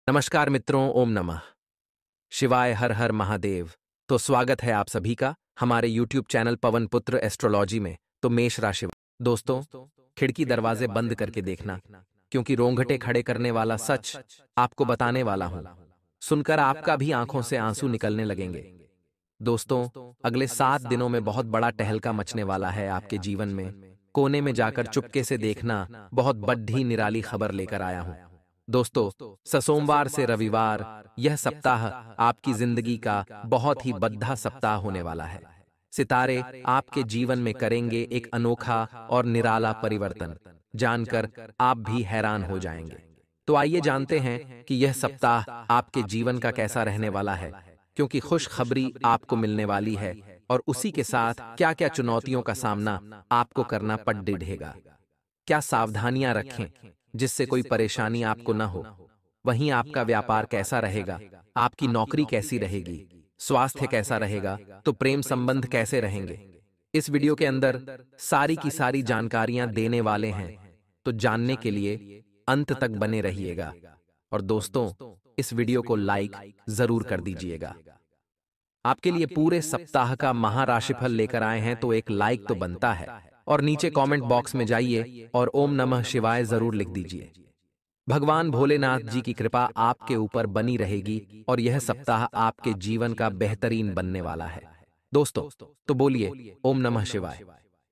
नमस्कार मित्रों, ओम नमः शिवाय, हर हर महादेव। तो स्वागत है आप सभी का हमारे YouTube चैनल पवन पुत्र एस्ट्रोलॉजी में। तो मेष राशि दोस्तों, खिड़की दरवाजे बंद करके देखना, क्योंकि रोंगटे खड़े करने वाला सच आपको बताने वाला हूं। सुनकर आपका भी आंखों से आंसू निकलने लगेंगे। दोस्तों, अगले 7 दिनों में बहुत बड़ा टहलका मचने वाला है आपके जीवन में। कोने में जाकर चुपके से देखना, बहुत बड़ी निराली खबर लेकर आया हूं। दोस्तों, सोमवार से रविवार यह सप्ताह आपकी जिंदगी का बहुत ही बद्धा सप्ताह होने वाला है। सितारे आपके जीवन में करेंगे एक अनोखा और निराला परिवर्तन, जानकर आप भी हैरान हो जाएंगे। तो आइए जानते हैं कि यह सप्ताह आपके जीवन का कैसा रहने वाला है, क्योंकि खुशखबरी आपको मिलने वाली है और उसी के साथ क्या-क्या चुनौतियों का सामना आपको करना पड़ बढ़ेगा। क्या सावधानियां रखें जिससे कोई परेशानी आपको न हो। वहीं आपका व्यापार कैसा रहेगा, आपकी नौकरी कैसी रहेगी, स्वास्थ्य कैसा रहेगा, तो प्रेम संबंध कैसे रहेंगे। इस वीडियो के अंदर सारी की सारी जानकारियां देने वाले हैं, तो जानने के लिए अंत तक बने रहिएगा। और दोस्तों, इस वीडियो को लाइक जरूर कर दीजिएगा। आपके लिए पूरे सप्ताह का महाराशिफल लेकर आए हैं, तो एक लाइक तो बनता है। और नीचे कमेंट बॉक्स में जाइए और ओम नमः शिवाय जरूर लिख दीजिए। भगवान भोलेनाथ जी की कृपा आपके ऊपर बनी रहेगी और यह सप्ताह आपके जीवन का बेहतरीन बनने वाला है। दोस्तों, तो बोलिए ओम नमः शिवाय।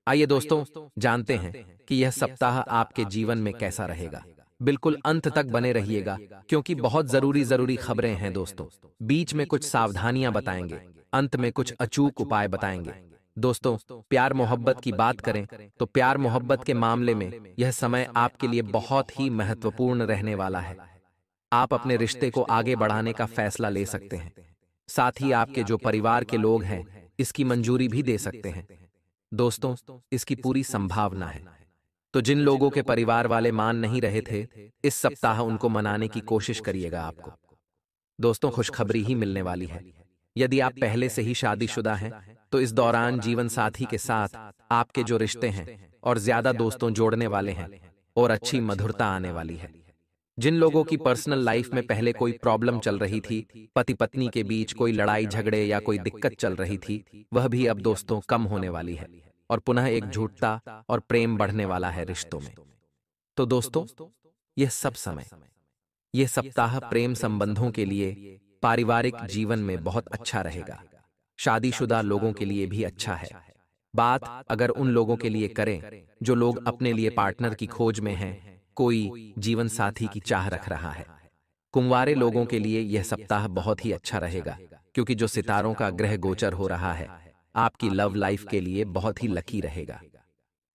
आइए दोस्तों, जानते हैं कि यह सप्ताह आपके जीवन में कैसा रहेगा। बिल्कुल अंत तक बने रहिएगा, क्योंकि बहुत जरूरी जरूरी खबरें हैं दोस्तों। बीच में कुछ सावधानियां बताएंगे, अंत में कुछ अचूक उपाय बताएंगे। दोस्तों, प्यार मोहब्बत की बात करें तो प्यार मोहब्बत के मामले में यह समय आपके लिए बहुत ही महत्वपूर्ण रहने वाला है। आप अपने रिश्ते को आगे बढ़ाने का फैसला ले सकते हैं। साथ ही आपके जो परिवार के लोग हैं, इसकी मंजूरी भी दे सकते हैं। दोस्तों, इसकी पूरी संभावना है। तो जिन लोगों के परिवार वाले मान नहीं रहे थे, इस सप्ताह उनको मनाने की कोशिश करिएगा आपको। दोस्तों, खुशखबरी ही मिलने वाली है। यदि आप पहले से ही शादीशुदा हैं, तो इस दौरान जीवन साथी के साथ आपके जो रिश्ते हैं और ज्यादा दोस्तों जोड़ने वाले हैं और अच्छी मधुरता आने वाली है। जिन लोगों की पर्सनल लाइफ में पहले कोई प्रॉब्लम चल रही थी, पति पत्नी के बीच कोई लड़ाई झगड़े या कोई दिक्कत चल रही थी, वह भी अब दोस्तों कम होने वाली है और पुनः एक झूठता और प्रेम बढ़ने वाला है रिश्तों में। तो दोस्तों, यह सब समय, यह सप्ताह प्रेम संबंधों के लिए पारिवारिक जीवन में बहुत अच्छा रहेगा। शादीशुदा लोगों के लिए भी अच्छा है। बात अगर उन लोगों के लिए करें जो लोग अपने लिए पार्टनर की खोज में हैं, कोई जीवन साथी की चाह रख रहा है। कुंवारे लोगों के लिए यह सप्ताह बहुत ही अच्छा रहेगा, क्योंकि जो सितारों का ग्रह गोचर हो रहा है, आपकी लव लाइफ के लिए बहुत ही लकी रहेगा।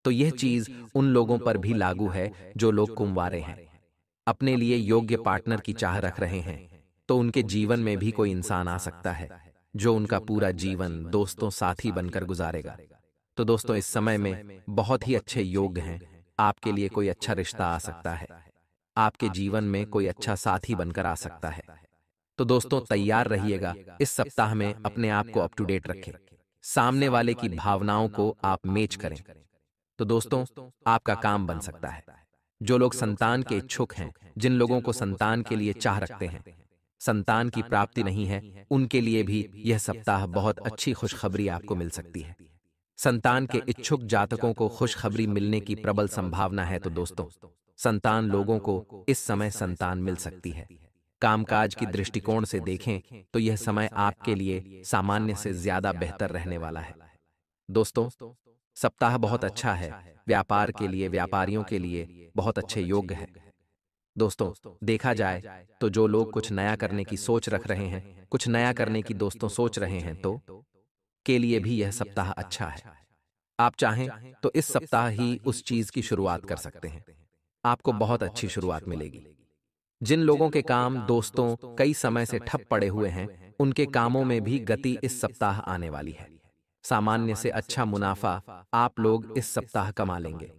तो यह चीज उन लोगों पर भी लागू है जो लोग कुंवारे हैं, अपने लिए योग्य पार्टनर की चाह रख रहे हैं। तो उनके जीवन में भी कोई इंसान आ सकता है जो उनका पूरा जीवन दोस्तों साथी बनकर गुजारेगा। तो दोस्तों, इस समय में बहुत ही अच्छे योग हैं। आपके लिए कोई अच्छा रिश्ता आ सकता है, आपके जीवन में कोई अच्छा साथी बनकर आ सकता है। तो दोस्तों, तैयार रहिएगा। इस सप्ताह में अपने आप को अप टू डेट रखें, सामने वाले की भावनाओं को आप मैच करें। तो दोस्तों, आपका काम बन सकता है। जो लोग संतान के इच्छुक हैं, जिन लोगों को संतान के लिए चाह रखते हैं, संतान की प्राप्ति नहीं है, उनके लिए भी यह सप्ताह बहुत अच्छी खुशखबरी आपको मिल सकती है। संतान के इच्छुक जातकों को खुशखबरी मिलने की प्रबल संभावना है। तो दोस्तों, संतान लोगों को इस समय संतान मिल सकती है। कामकाज की दृष्टिकोण से देखें तो यह समय आपके लिए सामान्य से ज्यादा बेहतर रहने वाला है। दोस्तों, सप्ताह बहुत अच्छा है। व्यापार के लिए, व्यापारियों के लिए बहुत अच्छे योग है। दोस्तों, देखा जाए तो जो लोग कुछ नया करने की सोच रख रहे हैं, कुछ नया करने की दोस्तों सोच रहे हैं, तो के लिए भी यह सप्ताह अच्छा है। आप चाहें तो इस सप्ताह ही उस चीज की शुरुआत कर सकते हैं। आपको बहुत अच्छी शुरुआत मिलेगी। जिन लोगों के काम दोस्तों कई समय से ठप पड़े हुए हैं, उनके कामों में भी गति इस सप्ताह आने वाली है। सामान्य से अच्छा मुनाफा आप लोग इस सप्ताह कमा लेंगे।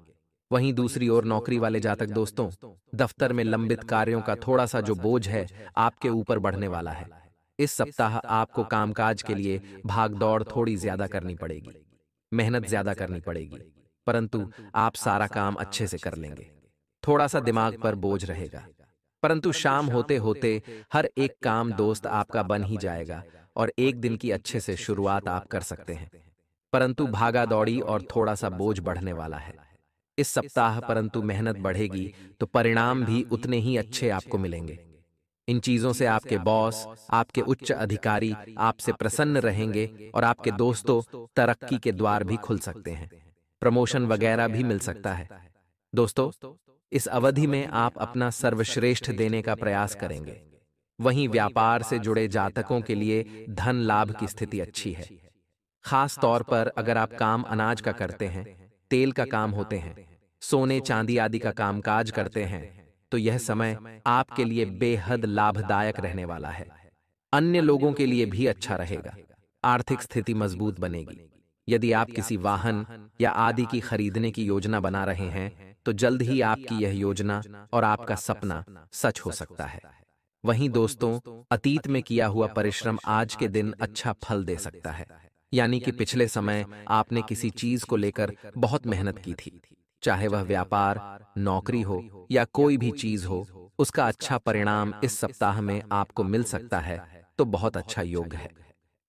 वहीं दूसरी ओर नौकरी वाले जातक दोस्तों, दफ्तर में लंबित कार्यों का थोड़ा सा जो बोझ है, आपके ऊपर बढ़ने वाला है। इस सप्ताह आपको कामकाज के लिए भागदौड़ थोड़ी ज्यादा करनी पड़ेगी, मेहनत ज्यादा करनी पड़ेगी, परंतु आप सारा काम अच्छे से कर लेंगे। थोड़ा सा दिमाग पर बोझ रहेगा। परंतु शाम होते होते हर एक काम दोस्त आपका बन ही जाएगा और एक दिन की अच्छे से शुरुआत आप कर सकते हैं। परंतु भागा दौड़ी और थोड़ा सा बोझ बढ़ने वाला है इस सप्ताह, परंतु मेहनत बढ़ेगी तो परिणाम भी उतने ही अच्छे आपको मिलेंगे। इन चीजों से आपके बॉस, आपके उच्च अधिकारी आपसे प्रसन्न रहेंगे और आपके दोस्तों तरक्की के द्वार भी खुल सकते हैं, प्रमोशन वगैरह भी मिल सकता है। दोस्तों, इस अवधि में आप अपना सर्वश्रेष्ठ देने का प्रयास करेंगे। वहीं व्यापार से जुड़े जातकों के लिए धन लाभ की स्थिति अच्छी है। खास तौर पर अगर आप काम अनाज का करते हैं, तेल का काम होते हैं, सोने चांदी आदि का कामकाज करते हैं, तो यह समय आपके लिए बेहद लाभदायक रहने वाला है। अन्य लोगों के लिए भी अच्छा रहेगा। आर्थिक स्थिति मजबूत बनेगी। यदि आप किसी वाहन या आदि की खरीदने की योजना बना रहे हैं, तो जल्द ही आपकी यह योजना और आपका सपना सच हो सकता है। वहीं दोस्तों, अतीत में किया हुआ परिश्रम आज के दिन अच्छा फल दे सकता है। यानी कि पिछले समय आपने किसी चीज को लेकर बहुत मेहनत की थी, चाहे वह व्यापार, नौकरी हो या कोई भी चीज हो, उसका अच्छा परिणाम इस सप्ताह में आपको मिल सकता है, तो बहुत अच्छा योग है।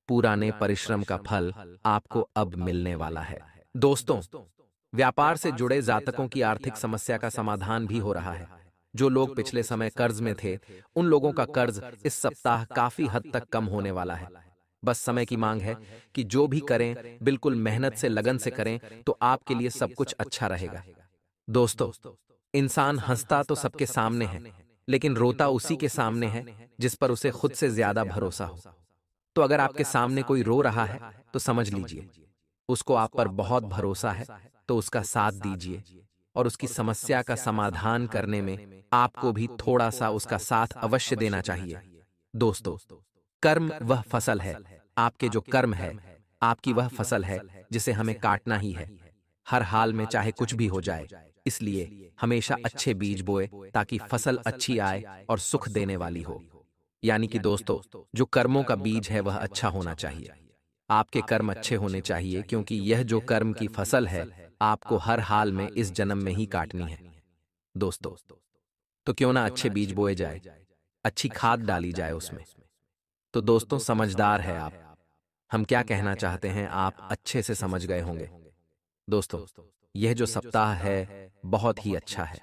पुराने परिश्रम का फल आपको अब मिलने वाला है। दोस्तों, व्यापार से जुड़े जातकों की आर्थिक समस्या का समाधान भी हो रहा है। जो लोग पिछले समय कर्ज में थे, उन लोगों का कर्ज इस सप्ताह काफी हद तक कम होने वाला है। बस समय की मांग है कि जो भी करें, बिल्कुल मेहनत से लगन से करें, तो आपके लिए सब कुछ अच्छा रहेगा। दोस्तों, इंसान हंसता तो सबके सामने है, लेकिन रोता उसी के सामने है जिस पर उसे खुद से ज्यादा भरोसा हो। तो अगर आपके सामने कोई रो रहा है, तो समझ लीजिए उसको आप पर बहुत भरोसा है, तो उसका साथ दीजिए और उसकी समस्या का समाधान करने में आपको भी थोड़ा सा उसका साथ अवश्य देना चाहिए। दोस्तों, कर्म वह फसल है, आपके जो कर्म है, आपकी वह फसल है जिसे हमें काटना ही है, हर हाल में, चाहे कुछ भी हो जाए। इसलिए हमेशा अच्छे बीज बोए ताकि फसल अच्छी आए और सुख देने वाली हो। यानी कि दोस्तों, जो कर्मों का बीज है वह अच्छा होना चाहिए। आपके कर्म अच्छे होने चाहिए, क्योंकि यह जो कर्म की फसल है आपको हर हाल में इस जन्म में ही काटनी है। दोस्तों, तो क्यों ना अच्छे बीज बोए जाए, अच्छी खाद डाली जाए उसमें। तो दोस्तों, समझदार है आप। हम क्या कहना चाहते हैं आप अच्छे से समझ गए होंगे। दोस्तों, यह जो सप्ताह है बहुत ही अच्छा है।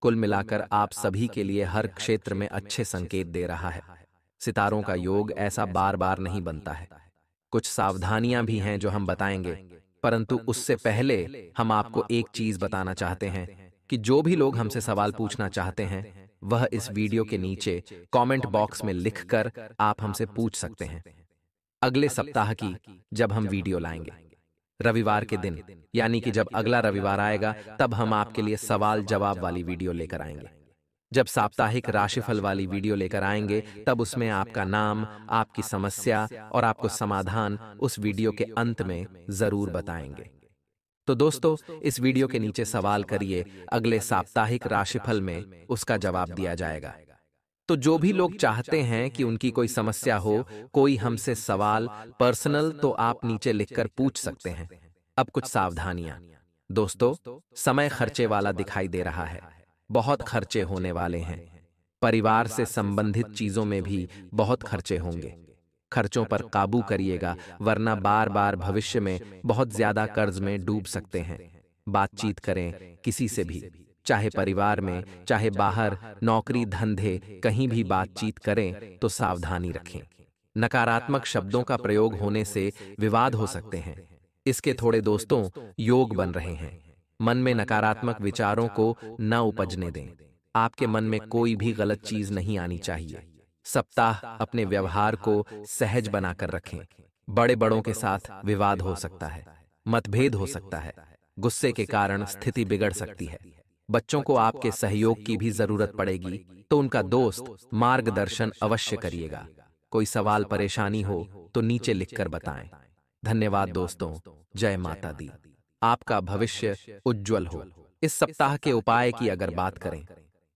कुल मिलाकर आप सभी के लिए हर क्षेत्र में अच्छे संकेत दे रहा है। सितारों का योग ऐसा बार बार नहीं बनता है। कुछ सावधानियां भी हैं जो हम बताएंगे, परंतु उससे पहले हम आपको एक चीज बताना चाहते हैं कि जो भी लोग हमसे सवाल पूछना चाहते हैं, वह इस वीडियो के नीचे कमेंट बॉक्स में लिखकर आप हमसे पूछ सकते हैं। अगले सप्ताह की जब हम वीडियो लाएंगे, रविवार के दिन, यानी कि जब अगला रविवार आएगा, तब हम आपके लिए सवाल जवाब वाली वीडियो लेकर आएंगे। जब साप्ताहिक राशिफल वाली वीडियो लेकर आएंगे, तब उसमें आपका नाम, आपकी समस्या और आपको समाधान उस वीडियो के अंत में जरूर बताएंगे। तो दोस्तों, इस वीडियो के नीचे सवाल करिए, अगले साप्ताहिक राशिफल में उसका जवाब दिया जाएगा। तो जो भी लोग चाहते हैं कि उनकी कोई समस्या हो, कोई हमसे सवाल पर्सनल, तो आप नीचे लिखकर पूछ सकते हैं। अब कुछ सावधानियां। दोस्तों, समय खर्चे वाला दिखाई दे रहा है, बहुत खर्चे होने वाले हैं। परिवार से संबंधित चीजों में भी बहुत खर्चे होंगे। खर्चों पर काबू करिएगा, वरना बार बार भविष्य में बहुत ज्यादा कर्ज में डूब सकते हैं। बातचीत करें किसी से भी, चाहे परिवार में, चाहे बाहर, नौकरी धंधे, कहीं भी बातचीत करें तो सावधानी रखें। नकारात्मक शब्दों का प्रयोग होने से विवाद हो सकते हैं। इसके थोड़े दोस्तों योग बन रहे हैं। मन में नकारात्मक विचारों को न उपजने दें। आपके मन में कोई भी गलत चीज नहीं आनी चाहिए। सप्ताह अपने व्यवहार को सहज बनाकर रखें। बड़े बड़ों के साथ विवाद हो सकता है, मतभेद हो सकता है, गुस्से के कारण स्थिति बिगड़ सकती है। बच्चों को आपके सहयोग की भी जरूरत पड़ेगी, तो उनका दोस्त मार्गदर्शन अवश्य करिएगा। कोई सवाल परेशानी हो तो नीचे लिखकर बताएं। धन्यवाद दोस्तों। जय माता दी। आपका भविष्य उज्जवल हो। इस सप्ताह के उपाय की अगर बात करें,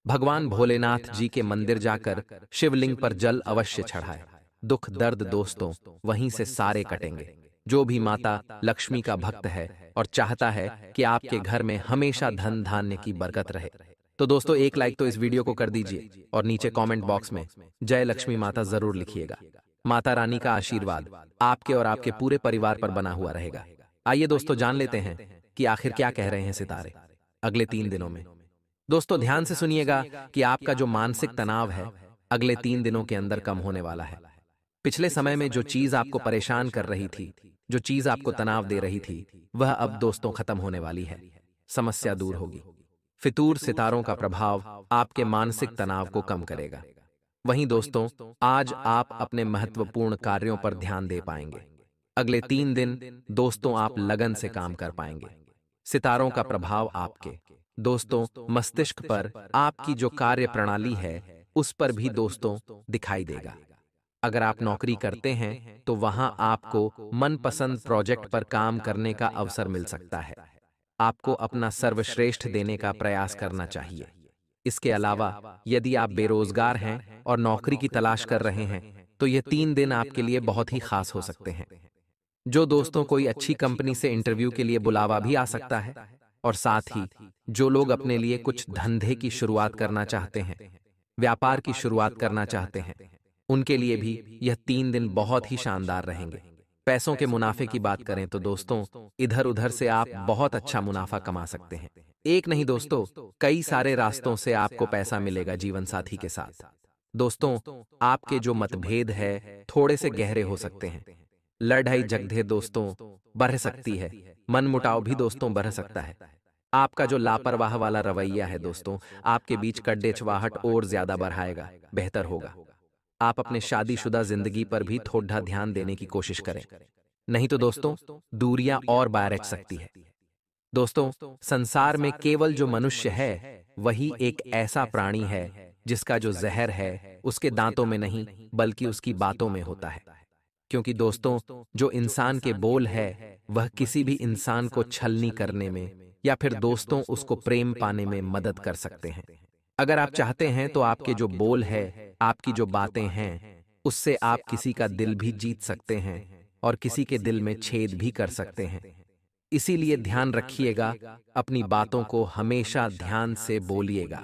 भगवान भोलेनाथ जी के मंदिर जाकर शिवलिंग पर जल अवश्य चढ़ाएं। दुख दर्द दोस्तों वहीं से सारे कटेंगे। जो भी माता लक्ष्मी का भक्त है और चाहता है कि आपके घर में हमेशा धन धान्य की बरकत रहे, तो दोस्तों एक लाइक तो इस वीडियो को कर दीजिए और नीचे कमेंट बॉक्स में जय लक्ष्मी माता जरूर लिखिएगा। माता रानी का आशीर्वाद आपके और आपके पूरे परिवार पर बना हुआ रहेगा। आइए दोस्तों जान लेते हैं कि आखिर क्या कह रहे हैं सितारे अगले 3 दिनों में। दोस्तों ध्यान से सुनिएगा कि आपका जो मानसिक तनाव है अगले 3 दिनों के अंदर कम होने वाला है। पिछले समय में जो चीज आपको परेशान कर रही थी, जो चीज आपको तनाव दे रही थी, वह अब दोस्तों खत्म होने वाली है। समस्या दूर होगी। फितूर सितारों का प्रभाव आपके मानसिक तनाव को कम करेगा। वहीं दोस्तों आज आप अपने महत्वपूर्ण कार्यों पर ध्यान दे पाएंगे। अगले 3 दिन दोस्तों आप लगन से काम कर पाएंगे। सितारों का प्रभाव आपके दोस्तों मस्तिष्क पर, आपकी जो कार्य प्रणाली है उस पर भी दोस्तों दिखाई देगा। अगर आप नौकरी करते हैं तो वहां आपको मनपसंद प्रोजेक्ट पर काम करने का अवसर मिल सकता है। आपको अपना सर्वश्रेष्ठ देने का प्रयास करना चाहिए। इसके अलावा यदि आप बेरोजगार हैं और नौकरी की तलाश कर रहे हैं तो ये 3 दिन आपके लिए बहुत ही खास हो सकते हैं। जो दोस्तों कोई अच्छी कंपनी से इंटरव्यू के लिए बुलावा भी आ सकता है, और साथ ही जो लोग अपने लिए कुछ धंधे की शुरुआत करना चाहते हैं, व्यापार की शुरुआत करना चाहते हैं, उनके लिए भी यह 3 दिन बहुत ही शानदार रहेंगे। पैसों के मुनाफे की बात करें तो दोस्तों इधर उधर से आप बहुत अच्छा मुनाफा कमा सकते हैं। एक नहीं दोस्तों, कई सारे रास्तों से आपको पैसा मिलेगा जीवन साथी के साथ। दोस्तों आपके जो मतभेद है थोड़े से गहरे हो सकते हैं। लड़ाई झगड़े दोस्तों बढ़ सकती है, मनमुटाव भी दोस्तों बढ़ सकता है। आपका जो लापरवाह वाला रवैया है दोस्तों आपके बीच कड़ेचवाहट और ज्यादा बढ़ाएगा। बेहतर होगा आप अपने शादीशुदा जिंदगी पर भी थोड़ा ध्यान देने की कोशिश करें, नहीं तो दोस्तों दूरियां और बढ़ सकती है। दोस्तों संसार में केवल जो मनुष्य है वही एक ऐसा प्राणी है जिसका जो जहर है उसके दांतों में नहीं बल्कि उसकी बातों में होता है। क्योंकि दोस्तों जो इंसान के बोल है वह किसी भी इंसान को छलनी करने में या फिर दोस्तों उसको प्रेम पाने में मदद कर सकते हैं। अगर आप चाहते हैं तो आपके जो बोल है, आपकी जो बातें हैं, उससे आप किसी का दिल भी जीत सकते हैं और किसी के दिल में छेद भी कर सकते हैं। इसीलिए ध्यान रखिएगा, अपनी बातों को हमेशा ध्यान से बोलिएगा।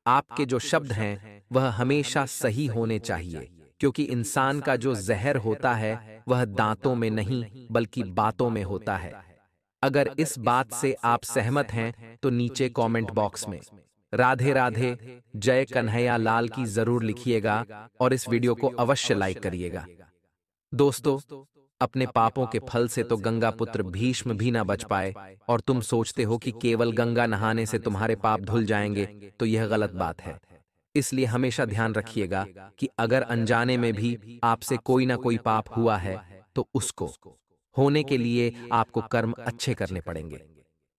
आपके जो शब्द हैं वह हमेशा सही होने चाहिए, क्योंकि इंसान का जो जहर होता है वह दांतों में नहीं बल्कि बातों में होता है। अगर इस बात से आप सहमत हैं तो नीचे कमेंट बॉक्स में राधे राधे जय कन्हैया लाल की जरूर लिखिएगा और इस वीडियो को अवश्य लाइक करिएगा। दोस्तों अपने पापों के फल से तो गंगा पुत्र भीष्म भी ना बच पाए और तुम सोचते हो कि केवल गंगा नहाने से तुम्हारे पाप धुल जाएंगे, तो यह गलत बात है। इसलिए हमेशा ध्यान रखिएगा कि अगर अनजाने में भी आपसे कोई ना कोई पाप हुआ है तो उसको होने के लिए आपको कर्म अच्छे करने पड़ेंगे।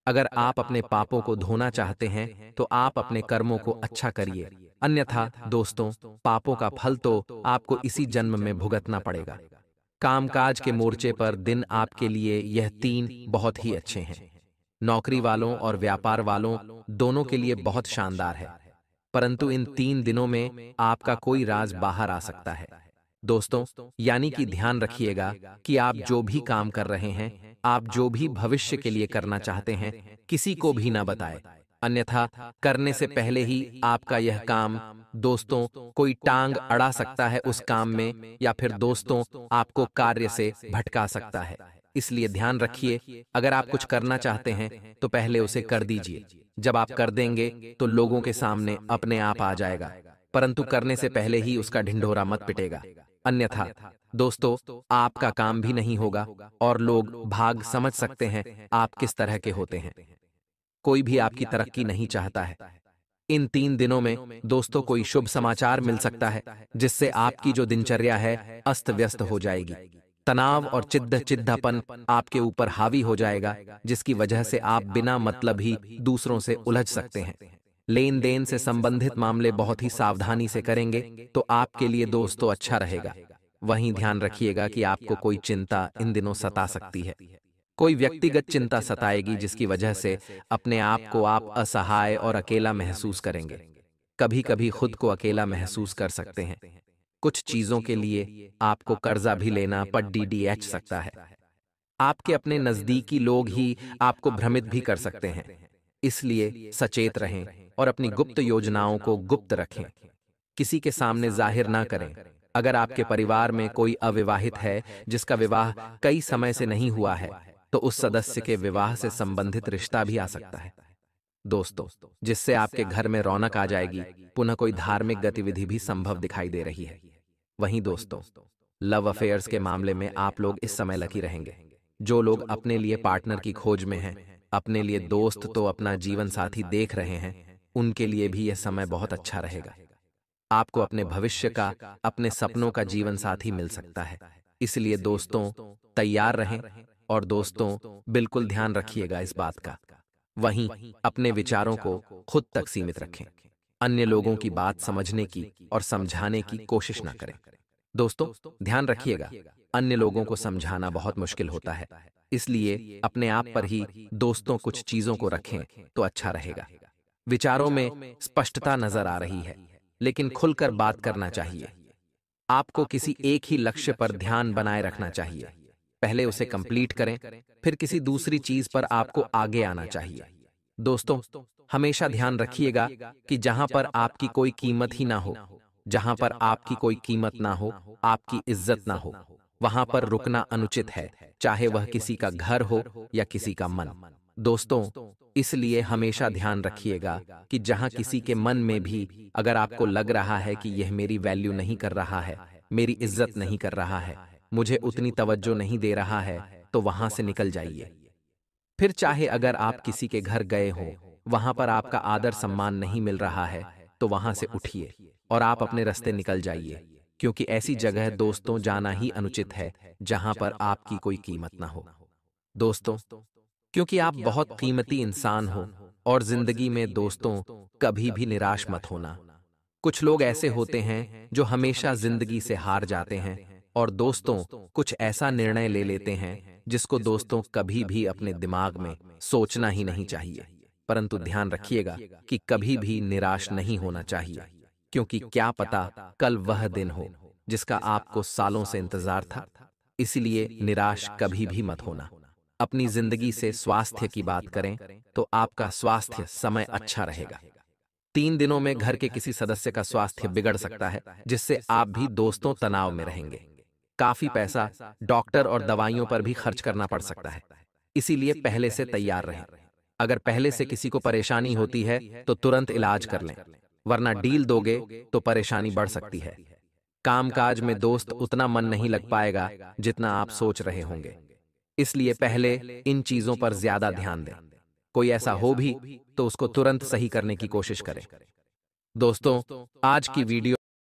अगर आप अपने पापों को धोना चाहते हैं तो आप अपने कर्मों को अच्छा करिए, अन्यथा दोस्तों पापों का फल तो आपको इसी जन्म में भुगतना पड़ेगा। कामकाज के मोर्चे पर दिन आपके लिए यह 3 बहुत ही अच्छे हैं। नौकरी वालों और व्यापार वालों दोनों के लिए बहुत शानदार है, परंतु इन 3 दिनों में आपका कोई राज बाहर आ सकता है। दोस्तों यानी कि ध्यान रखिएगा कि आप जो भी काम कर रहे हैं, आप जो भी भविष्य के लिए करना चाहते हैं, किसी को भी ना बताएं, अन्यथा करने से पहले ही आपका यह काम दोस्तों कोई टांग अड़ा सकता है उस काम में, या फिर दोस्तों आपको कार्य से भटका सकता है। इसलिए ध्यान रखिए, अगर आप कुछ करना चाहते हैं तो पहले उसे कर दीजिए। जब आप कर देंगे तो लोगों के सामने अपने आप आ जाएगा, परंतु करने से पहले ही उसका ढिंढोरा मत पिटेगा, अन्यथा दोस्तों आपका काम भी नहीं होगा और लोग भाग समझ सकते हैं आप किस तरह के होते हैं। कोई भी आपकी तरक्की नहीं चाहता है। इन 3 दिनों में दोस्तों कोई शुभ समाचार मिल सकता है जिससे आपकी जो दिनचर्या है अस्त व्यस्त हो जाएगी। तनाव और चिढ़ापन आपके ऊपर हावी हो जाएगा, जिसकी वजह से आप बिना मतलब ही दूसरों से उलझ सकते हैं। लेन देन से संबंधित मामले बहुत ही सावधानी से करेंगे तो आपके लिए दोस्तों अच्छा रहेगा। वहीं ध्यान रखिएगा कि आपको कोई चिंता इन दिनों सता सकती है। कोई व्यक्तिगत चिंता सताएगी जिसकी वजह से अपने आप को आप असहाय और अकेला महसूस करेंगे। कभी कभी खुद को अकेला महसूस कर सकते हैं। कुछ चीजों के लिए आपको कर्जा भी लेना पड़ DDH सकता है। आपके अपने नजदीकी लोग ही आपको भ्रमित भी कर सकते हैं। इसलिए सचेत रहें और अपनी गुप्त योजनाओं को गुप्त रखें। किसी के सामने जाहिर ना करें। अगर आपके परिवार में कोई अविवाहित है जिसका विवाह कई समय से नहीं हुआ है, तो उस सदस्य के विवाह से संबंधित रिश्ता भी आ सकता है दोस्तों, जिससे आपके घर में रौनक आ जाएगी। पुनः कोई धार्मिक गतिविधि भी संभव दिखाई दे रही है। वहीं दोस्तों, लव अफेयर्स के मामले में आप लोग इस समय लकी रहेंगे। जो लोग अपने लिए पार्टनर की खोज में हैं, अपने लिए दोस्त तो अपना जीवन साथी देख रहे हैं, उनके लिए भी यह समय बहुत अच्छा रहेगा। आपको अपने भविष्य का, अपने सपनों का जीवन साथी मिल सकता है। इसलिए दोस्तों, तैयार रहें और दोस्तों, बिल्कुल ध्यान रखिएगा इस बात का। वहीं अपने विचारों को खुद तक सीमित रखें। अन्य लोगों की बात समझने की और समझाने की कोशिश ना करें। दोस्तों, ध्यान रखिएगा, अन्य लोगों को समझाना बहुत मुश्किल होता है। इसलिए अपने आप पर ही दोस्तों कुछ चीजों को रखें तो अच्छा रहेगा। विचारों में स्पष्टता नजर आ रही है, लेकिन खुलकर बात करना चाहिए। आपको किसी एक ही लक्ष्य पर ध्यान बनाए रखना चाहिए। पहले उसे कंप्लीट करें, फिर किसी दूसरी चीज पर आपको आगे आना चाहिए। दोस्तों, हमेशा ध्यान रखिएगा कि जहां पर आपकी कोई कीमत ही ना हो, जहां पर आपकी कोई कीमत ना हो, आपकी इज्जत ना हो, वहां पर रुकना अनुचित है, चाहे वह किसी का घर हो या किसी का मन। दोस्तों, इसलिए हमेशा ध्यान रखिएगा कि जहां किसी के मन में भी अगर आपको लग रहा है कि यह मेरी वैल्यू नहीं कर रहा है, मेरी इज्जत नहीं कर रहा है, मुझे उतनी तवज्जो नहीं दे रहा है, तो वहां से निकल जाइए। फिर चाहे अगर आप किसी के घर गए हों, वहां पर आपका आदर सम्मान नहीं मिल रहा है, तो वहां से उठिए और आप अपने रास्ते निकल जाइए, क्योंकि ऐसी जगह दोस्तों जाना ही अनुचित है जहां पर आपकी कोई कीमत ना हो। दोस्तों, क्योंकि आप बहुत कीमती इंसान हो और जिंदगी में दोस्तों कभी भी निराश मत होना। कुछ लोग ऐसे होते हैं जो हमेशा जिंदगी से हार जाते हैं और दोस्तों कुछ ऐसा निर्णय ले लेते हैं जिसको दोस्तों कभी भी अपने दिमाग में सोचना ही नहीं चाहिए। परंतु ध्यान रखिएगा कि कभी भी निराश नहीं होना चाहिए, क्योंकि क्या पता कल वह दिन हो जिसका आपको सालों से इंतजार था। इसलिए निराश कभी भी मत होना। अपनी जिंदगी से स्वास्थ्य की बात करें तो आपका स्वास्थ्य समय अच्छा रहेगा। 3 दिनों में घर के किसी सदस्य का स्वास्थ्य बिगड़ सकता है, जिससे आप भी दोस्तों तनाव में रहेंगे। काफी पैसा डॉक्टर और दवाइयों पर भी खर्च करना पड़ सकता है। इसीलिए पहले से तैयार रहें। अगर पहले से किसी को परेशानी होती है तो तुरंत इलाज कर लें, वरना डील दोगे तो परेशानी बढ़ सकती है। कामकाज में दोस्त उतना मन नहीं लग पाएगा जितना आप सोच रहे होंगे। इसलिए पहले इन चीजों पर ज्यादा ध्यान दें। कोई ऐसा हो भी तो उसको तुरंत सही करने की कोशिश करें। दोस्तों, आज की वीडियो